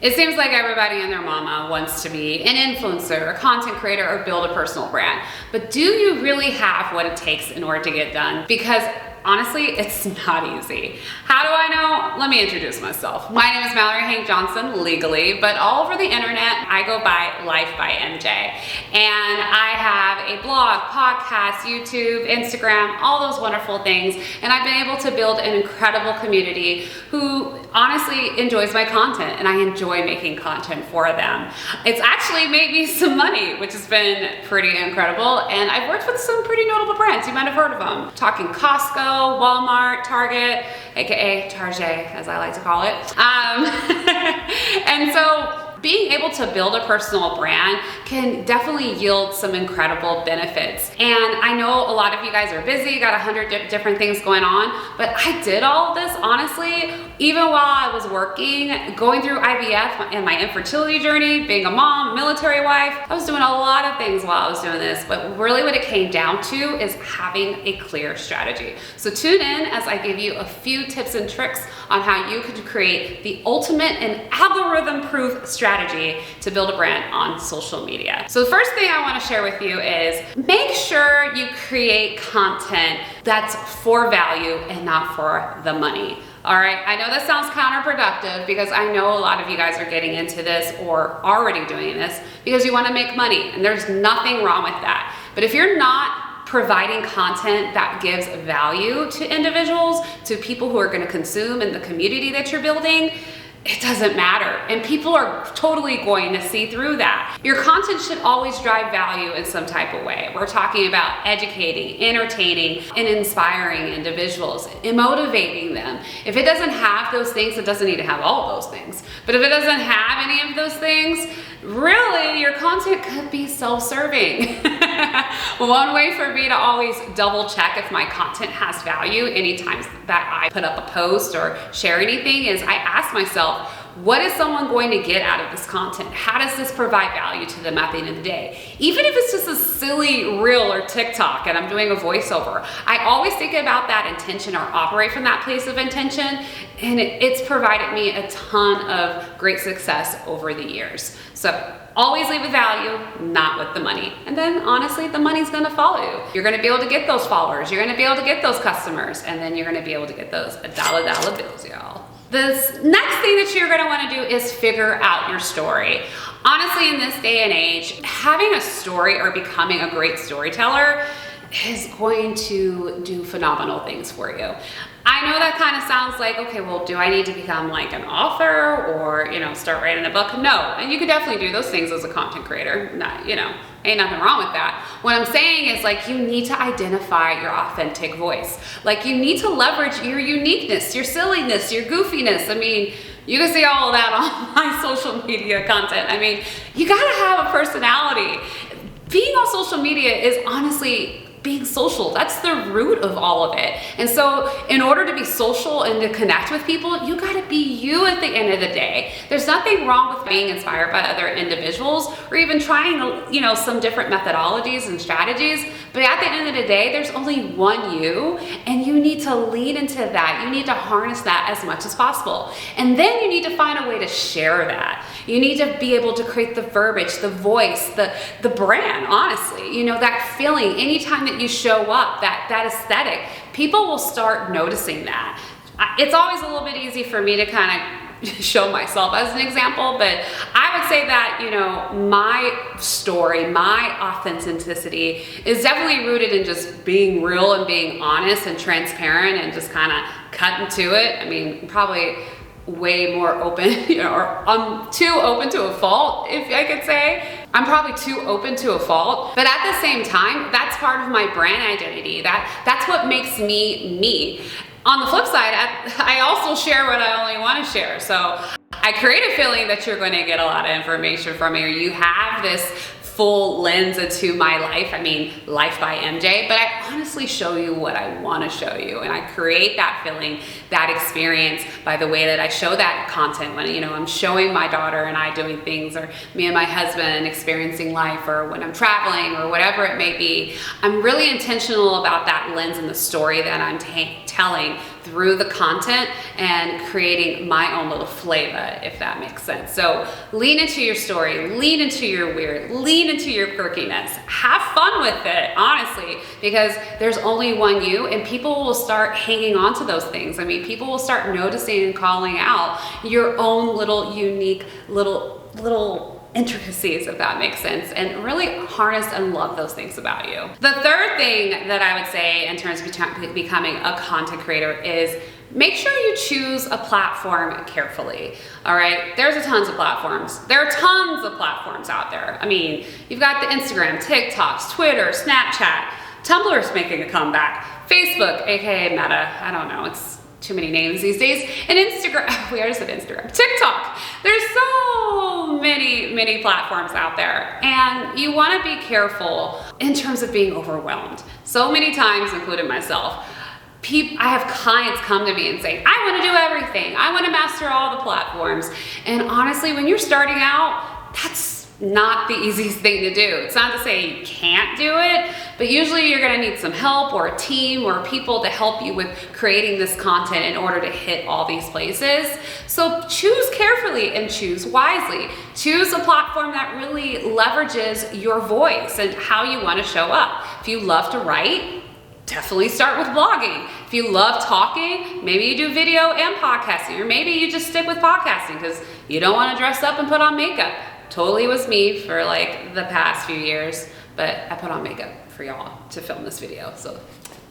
It seems like everybody and their mama wants to be an influencer, a content creator, or build a personal brand. But do you really have what it takes in order to get done? Because honestly, it's not easy. How do I know? Let me introduce myself. My name is Mallory Hank Johnson, legally, but all over the internet, I go by Life by MJ. And I have a blog, podcast, YouTube, Instagram, all those wonderful things. And I've been able to build an incredible community who honestly enjoys my content, and I enjoy making content for them. It's actually made me some money, which has been pretty incredible. And I've worked with some pretty notable brands. You might have heard of them. Talking Costco, Walmart, Target, aka Target, as I like to call it. And so being able to build a personal brand can definitely yield some incredible benefits. And I know a lot of you guys are busy, got 100 different things going on, but I did all of this, honestly, even while I was working, going through IVF and my infertility journey, being a mom, military wife. I was doing a lot of things while I was doing this, but really what it came down to is having a clear strategy. So tune in as I give you a few tips and tricks on how you could create the ultimate and algorithm-proof strategy to build a brand on social media. So the first thing I want to share with you is make sure you create content that's for value and not for the money. All right, I know that sounds counterproductive because I know a lot of you guys are getting into this or already doing this because you want to make money, and there's nothing wrong with that. But if you're not providing content that gives value to individuals, to people who are going to consume in the community that you're building, it doesn't matter. And people are totally going to see through that. Your content should always drive value in some type of way. We're talking about educating, entertaining, and inspiring individuals, and motivating them. If it doesn't have those things, it doesn't need to have all those things. But if it doesn't have any of those things, really, your content could be self-serving. One way for me to always double check if my content has value anytime that I put up a post or share anything is I ask myself, what is someone going to get out of this content? How does this provide value to them at the end of the day? Even if it's just a silly reel or TikTok and I'm doing a voiceover, I always think about that intention or operate from that place of intention, and it's provided me a ton of great success over the years. So always leave with value, not with the money. And then honestly, the money's gonna follow you. You're gonna be able to get those followers, you're gonna be able to get those customers, and then you're gonna be able to get those dollar bills, y'all. The next thing that you're gonna wanna do is figure out your story. Honestly, in this day and age, having a story or becoming a great storyteller is going to do phenomenal things for you. I know that kind of sounds like, okay, well, do I need to become like an author or, start writing a book? No, and you could definitely do those things as a content creator. Not, ain't nothing wrong with that. What I'm saying is like, you need to identify your authentic voice. Like you need to leverage your uniqueness, your silliness, your goofiness. I mean, you can see all of that on my social media content. I mean, you gotta have a personality. Being on social media is honestly being social. That's the root of all of it. And so in order to be social and to connect with people, you gotta be you at the end of the day. There's nothing wrong with being inspired by other individuals or even trying, some different methodologies and strategies. But at the end of the day, there's only one you, and you need to lean into that. You need to harness that as much as possible. And then you need to find a way to share that. You need to be able to create the verbiage, the voice, the brand, honestly, that feeling anytime that you show up, that aesthetic, people will start noticing that. It's always a little bit easy for me to kind of show myself as an example, but I would say that, my story, my authenticity is definitely rooted in just being real and being honest and transparent and just kind of cutting to it. I mean, probably way more open, or I'm too open to a fault, if I could say. I'm probably too open to a fault, but at the same time, that's part of my brand identity. That's what makes me me. On the flip side, I also share what I only want to share. So I create a feeling that you're going to get a lot of information from me, or you have this full lens into my life. I mean, Life by MJ, but I honestly show you what I want to show you. And I create that feeling, that experience by the way that I show that content when, I'm showing my daughter and I doing things, or me and my husband experiencing life, or when I'm traveling or whatever it may be. I'm really intentional about that lens and the story that I'm telling through the content and creating my own little flavor, if that makes sense. So lean into your story, lean into your weird, lean into your quirkiness, have fun with it, honestly, because there's only one you, and people will start hanging on to those things. I mean, people will start noticing and calling out your own little unique little intricacies, if that makes sense, and really harness and love those things about you. The third thing that I would say in terms of becoming a content creator is make sure you choose a platform carefully, all right? There's a tons of platforms. There are tons of platforms out there. I mean, you've got the Instagram, TikToks, Twitter, Snapchat, Tumblr's making a comeback, Facebook, aka Meta, I don't know, it's too many names these days, and Instagram, we already said Instagram, TikTok. There's so many platforms out there, and you wanna be careful in terms of being overwhelmed. So many times, including myself, I have clients come to me and say, I wanna do everything. I wanna master all the platforms. And honestly, when you're starting out, that's not the easiest thing to do. It's not to say you can't do it, but usually you're gonna need some help or a team or people to help you with creating this content in order to hit all these places. So choose carefully and choose wisely. Choose a platform that really leverages your voice and how you wanna show up. If you love to write, definitely start with blogging. If you love talking, maybe you do video and podcasting, or maybe you just stick with podcasting because you don't wanna dress up and put on makeup. Totally was me for like the past few years, but I put on makeup for y'all to film this video, so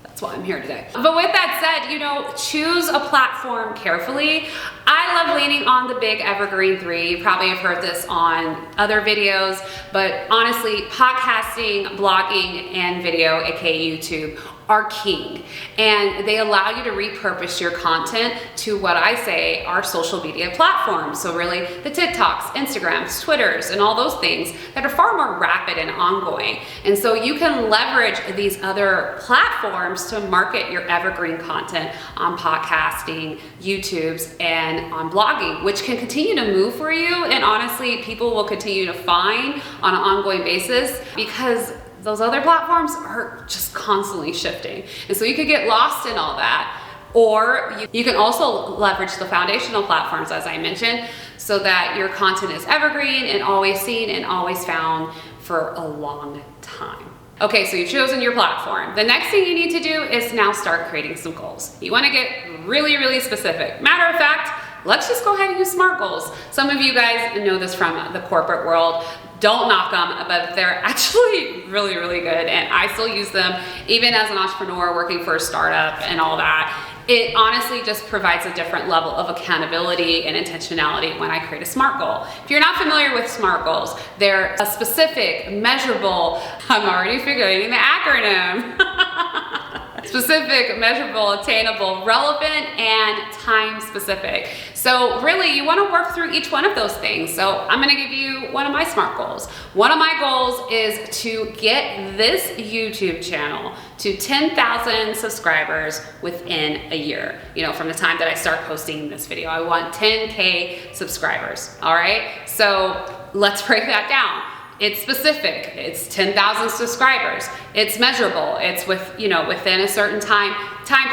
that's why I'm here today. But with that said, you know, choose a platform carefully. I love leaning on the big evergreen three. You probably have heard this on other videos, but honestly, podcasting, blogging, and video, aka YouTube, are king, and they allow you to repurpose your content to what I say are social media platforms. So really the TikToks, Instagrams, Twitters, and all those things that are far more rapid and ongoing. And so you can leverage these other platforms to market your evergreen content on podcasting, YouTubes, and on blogging, which can continue to move for you. And honestly, people will continue to find on an ongoing basis because those other platforms are just constantly shifting. And so you could get lost in all that. Or you can also leverage the foundational platforms, as I mentioned, so that your content is evergreen and always seen and always found for a long time. Okay, so you've chosen your platform. The next thing you need to do is now start creating some goals. You wanna get really specific. Matter of fact, let's just go ahead and use SMART goals. Some of you guys know this from the corporate world. Don't knock them, but they're actually really good, and I still use them even as an entrepreneur working for a startup and all that. It honestly just provides a different level of accountability and intentionality when I create a SMART goal. If you're not familiar with SMART goals, they're a specific, measurable, I'm already figuring the acronym. Specific, measurable, attainable, relevant, and time specific. So really, you wanna work through each one of those things. So I'm gonna give you one of my SMART goals. One of my goals is to get this YouTube channel to 10,000 subscribers within a year. You know, from the time that I start posting this video, I want 10K subscribers, all right? So let's break that down. It's specific, it's 10,000 subscribers, it's measurable, it's within a certain time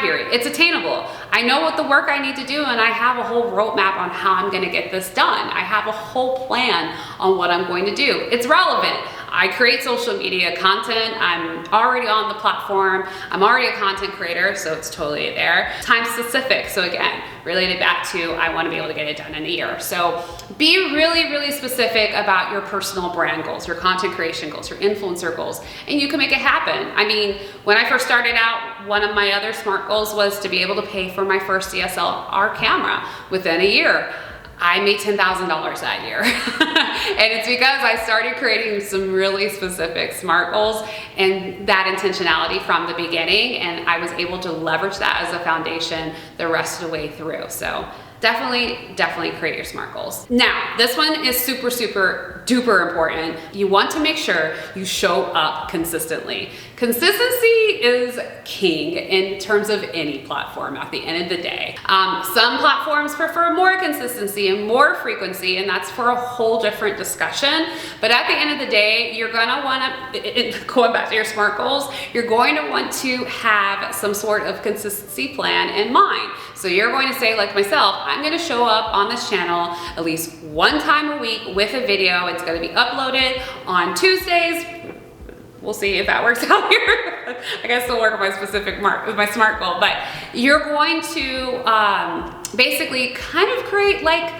period, it's attainable. I know what the work I need to do, and I have a whole roadmap on how I'm gonna get this done. I have a whole plan on what I'm going to do. It's relevant. I create social media content. I'm already on the platform. I'm already a content creator, so it's totally there. Time specific, so again, related back to I wanna be able to get it done in a year. So be really specific about your personal brand goals, your content creation goals, your influencer goals, and you can make it happen. I mean, when I first started out, one of my other SMART goals was to be able to pay for my first DSLR camera within a year. I made $10,000 that year. And it's because I started creating some really specific SMART goals and that intentionality from the beginning, and I was able to leverage that as a foundation the rest of the way through. So definitely create your SMART goals. Now, this one is super, super duper important. You want to make sure you show up consistently. Consistency is king in terms of any platform at the end of the day. Some platforms prefer more consistency and more frequency, and that's for a whole different discussion. But at the end of the day, you're gonna wanna, going back to your SMART goals, you're going to want to have some sort of consistency plan in mind. So you're going to say, like myself, I'm gonna show up on this channel at least one time a week with a video. It's gonna be uploaded on Tuesdays. We'll see if that works out here. I guess it'll work with my specific with my SMART goal, but you're going to basically kind of create like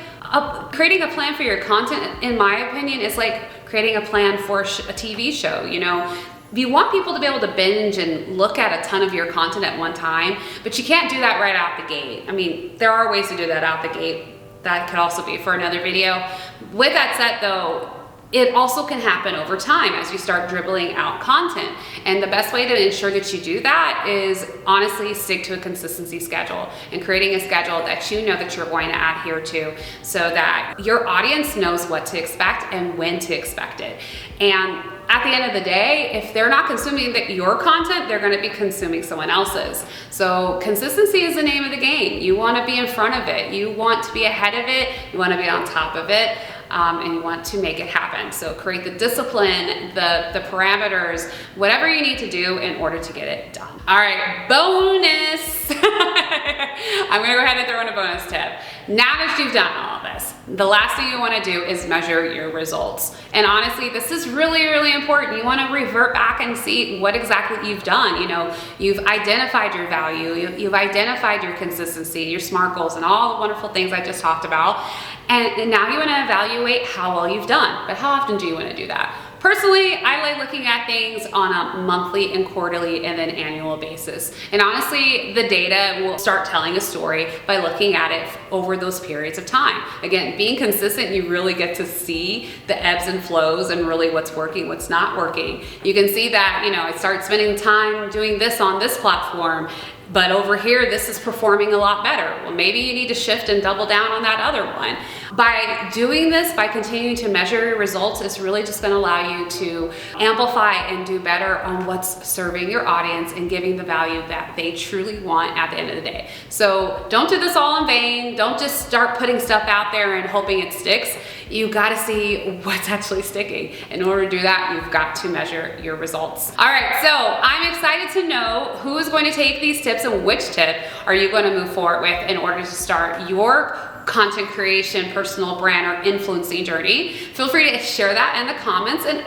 creating a plan for your content, in my opinion, is like creating a plan for a TV show, you know? You want people to be able to binge and look at a ton of your content at one time, but you can't do that right out the gate. I mean, there are ways to do that out the gate. That could also be for another video. With that said though, it also can happen over time as you start dribbling out content. And the best way to ensure that you do that is honestly stick to a consistency schedule and creating a schedule that you know that you're going to adhere to so that your audience knows what to expect and when to expect it. And at the end of the day, if they're not consuming your content, they're gonna be consuming someone else's. So consistency is the name of the game. You wanna be in front of it. You want to be ahead of it. You wanna be on top of it. And you want to make it happen. So create the discipline, the parameters, whatever you need to do in order to get it done. All right, bonus. I'm gonna go ahead and throw in a bonus tip. Now that you've done all of this, the last thing you wanna do is measure your results. And honestly, this is really, really important. You wanna revert back and see what exactly you've done. You know, you've identified your value, you've identified your consistency, your SMART goals, and all the wonderful things I just talked about. And now you wanna evaluate how well you've done. But how often do you wanna do that? Personally, I like looking at things on a monthly and quarterly and then annual basis. And honestly, the data will start telling a story by looking at it over those periods of time. Again, being consistent, you really get to see the ebbs and flows and really what's working, what's not working. You can see that, you know, I start spending time doing this on this platform, but over here, this is performing a lot better. Well, maybe you need to shift and double down on that other one. By doing this, by continuing to measure your results, it's really just gonna allow you to amplify and do better on what's serving your audience and giving the value that they truly want at the end of the day. So don't do this all in vain. Don't just start putting stuff out there and hoping it sticks. You gotta see what's actually sticking. In order to do that, you've got to measure your results. All right, so I'm excited to know who is going to take these tips and which tip are you going to move forward with in order to start your content creation, personal brand, or influencing journey. Feel free to share that in the comments and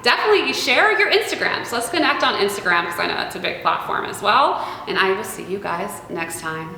definitely share your Instagrams. Let's connect on Instagram because I know that's a big platform as well. And I will see you guys next time.